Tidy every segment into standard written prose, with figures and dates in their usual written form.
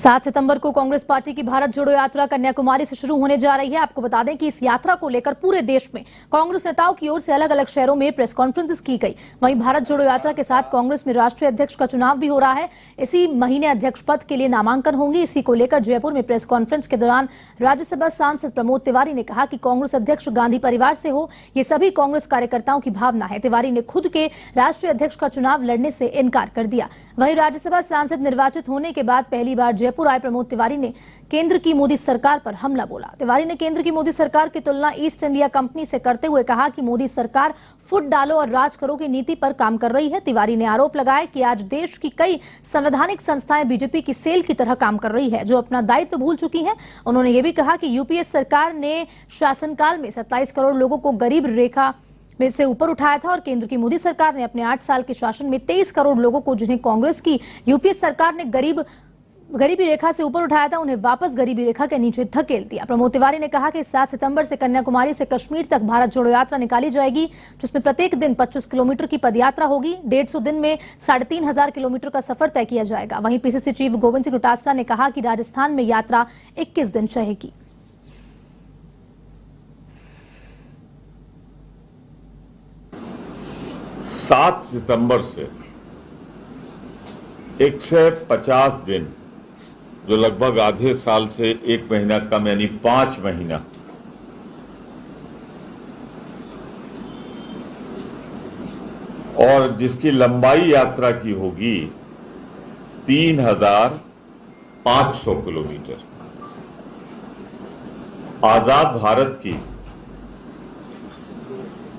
7 सितंबर को कांग्रेस पार्टी की भारत जोड़ो यात्रा कन्याकुमारी से शुरू होने जा रही है। आपको बता दें कि इस यात्रा को लेकर पूरे देश में कांग्रेस नेताओं की ओर से अलग अलग शहरों में प्रेस कॉन्फ्रेंसेस की गई। वहीं भारत जोड़ो यात्रा के साथ कांग्रेस में राष्ट्रीय अध्यक्ष का चुनाव भी हो रहा है। इसी महीने अध्यक्ष पद के लिए नामांकन होंगे। इसी को लेकर जयपुर में प्रेस कॉन्फ्रेंस के दौरान राज्यसभा सांसद प्रमोद तिवारी ने कहा कि कांग्रेस अध्यक्ष गांधी परिवार से हो, ये सभी कांग्रेस कार्यकर्ताओं की भावना है। तिवारी ने खुद के राष्ट्रीय अध्यक्ष का चुनाव लड़ने से इनकार कर दिया। वहीं राज्यसभा सांसद निर्वाचित होने के बाद पहली बार जयपुर आए प्रमोद तिवारी ने केंद्र की मोदी सरकार पर हमला बोला। तिवारी ने केंद्र की मोदी सरकार की तुलना ईस्ट इंडिया कंपनी से करते हुए कहा कि मोदी सरकार फुट डालो और राज करो की नीति पर काम कर रही है। तिवारी ने आरोप लगाया कि आज देश की कई संवैधानिक संस्थाएं बीजेपी की सेल की तरह काम कर रही है, जो अपना दायित्व भूल चुकी हैं। उन्होंने ये भी कहा कि यूपीए सरकार ने शासनकाल में 27 करोड़ लोगों को गरीब रेखा में से ऊपर उठाया था और केंद्र की मोदी सरकार ने अपने 8 साल के शासन में 23 करोड़ लोगों को, जिन्हें कांग्रेस की यूपीए सरकार ने गरीबी रेखा से ऊपर उठाया था, उन्हें वापस गरीबी रेखा के नीचे धकेल दिया। प्रमोद तिवारी ने कहा कि 7 सितंबर से कन्याकुमारी से कश्मीर तक भारत जोड़ो यात्रा निकाली जाएगी, जिसमें प्रत्येक दिन 25 किलोमीटर की पदयात्रा होगी। 150 दिन में 3500 किलोमीटर का सफर तय किया जाएगा। वहीं पीसीसी चीफ गोविंद सिंह डोटासरा ने कहा कि राजस्थान में यात्रा 21 दिन चलेगी। 7 सितंबर से 150 दिन, जो लगभग आधे साल से 1 महीना कम, यानी 5 महीना, और जिसकी लंबाई यात्रा की होगी 3500 किलोमीटर। आजाद भारत की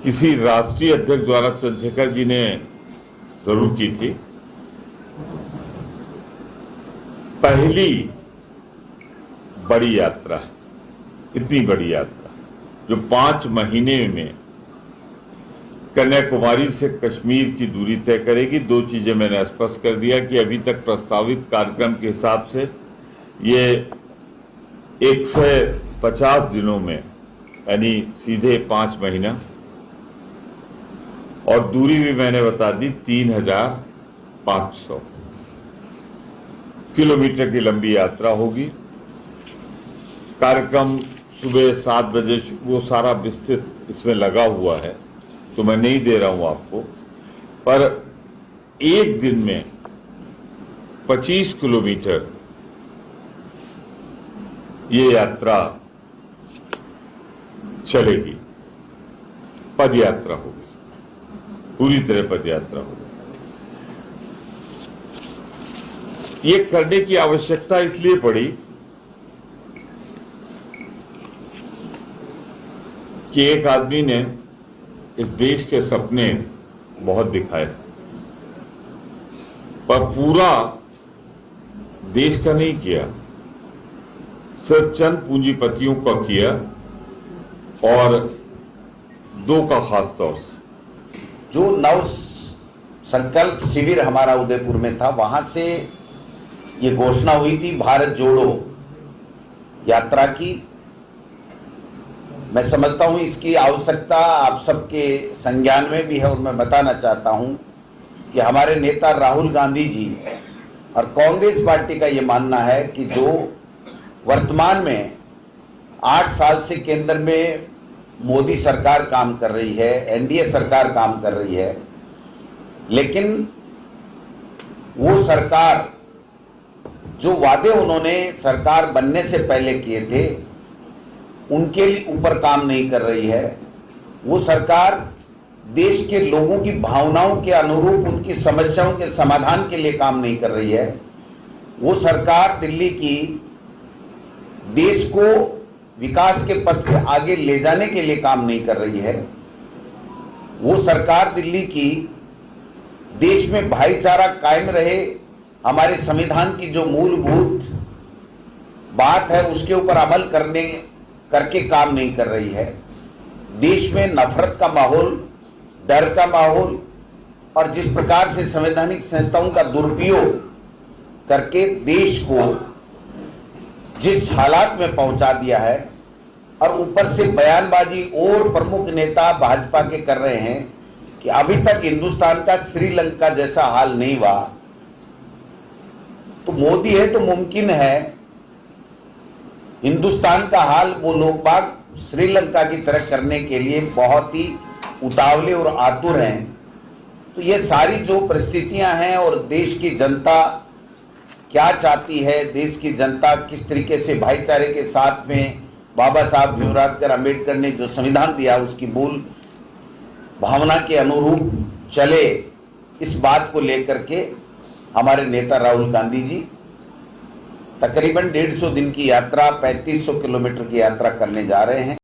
किसी राष्ट्रीय अध्यक्ष द्वारा चंद्रशेखर जी ने जरूर की थी। पहली बड़ी यात्रा, इतनी बड़ी यात्रा जो 5 महीने में कन्याकुमारी से कश्मीर की दूरी तय करेगी। 2 चीजें मैंने स्पष्ट कर दिया कि अभी तक प्रस्तावित कार्यक्रम के हिसाब से ये 150 दिनों में, यानी सीधे 5 महीना, और दूरी भी मैंने बता दी 3500 किलोमीटर की लंबी यात्रा होगी। कार्यक्रम सुबह 7 बजे, वो सारा विस्तृत इसमें लगा हुआ है, तो मैं नहीं दे रहा हूं आपको, पर एक दिन में 25 किलोमीटर ये यात्रा चलेगी। पद यात्रा होगी, पूरी तरह पद यात्रा होगी। ये करने की आवश्यकता इसलिए पड़ी कि एक आदमी ने इस देश के सपने बहुत दिखाए, पर पूरा देश का नहीं किया, सिर्फ चंद पूंजीपतियों का किया, और 2 का खास तौर से। जो नव संकल्प शिविर हमारा उदयपुर में था, वहां से ये घोषणा हुई थी भारत जोड़ो यात्रा की। मैं समझता हूं इसकी आवश्यकता आप सबके संज्ञान में भी है, और मैं बताना चाहता हूं कि हमारे नेता राहुल गांधी जी और कांग्रेस पार्टी का ये मानना है कि जो वर्तमान में 8 साल से केंद्र में मोदी सरकार काम कर रही है, एनडीए सरकार काम कर रही है, लेकिन वो सरकार, जो वादे उन्होंने सरकार बनने से पहले किए थे, उनके ऊपर काम नहीं कर रही है। वो सरकार देश के लोगों की भावनाओं के अनुरूप उनकी समस्याओं के समाधान के लिए काम नहीं कर रही है। वो सरकार दिल्ली की देश को विकास के पथ पे आगे ले जाने के लिए काम नहीं कर रही है। वो सरकार दिल्ली की देश में भाईचारा कायम रहे, हमारे संविधान की जो मूलभूत बात है उसके ऊपर अमल करके काम नहीं कर रही है। देश में नफरत का माहौल, डर का माहौल, और जिस प्रकार से संवैधानिक संस्थाओं का दुरुपयोग करके देश को जिस हालात में पहुंचा दिया है, और ऊपर से बयानबाजी और प्रमुख नेता भाजपा के कर रहे हैं कि अभी तक हिंदुस्तान का श्रीलंका जैसा हाल नहीं हुआ। तो मोदी है तो मुमकिन है। हिंदुस्तान का हाल वो लोग बाग श्रीलंका की तरह करने के लिए बहुत ही उतावले और आतुर हैं। तो ये सारी जो परिस्थितियां हैं और देश की जनता क्या चाहती है, देश की जनता किस तरीके से भाईचारे के साथ में बाबा साहब भीमराव अम्बेडकर ने जो संविधान दिया उसकी मूल भावना के अनुरूप चले, इस बात को लेकर के हमारे नेता राहुल गांधी जी तकरीबन 150 दिन की यात्रा, 3500 किलोमीटर की यात्रा करने जा रहे हैं।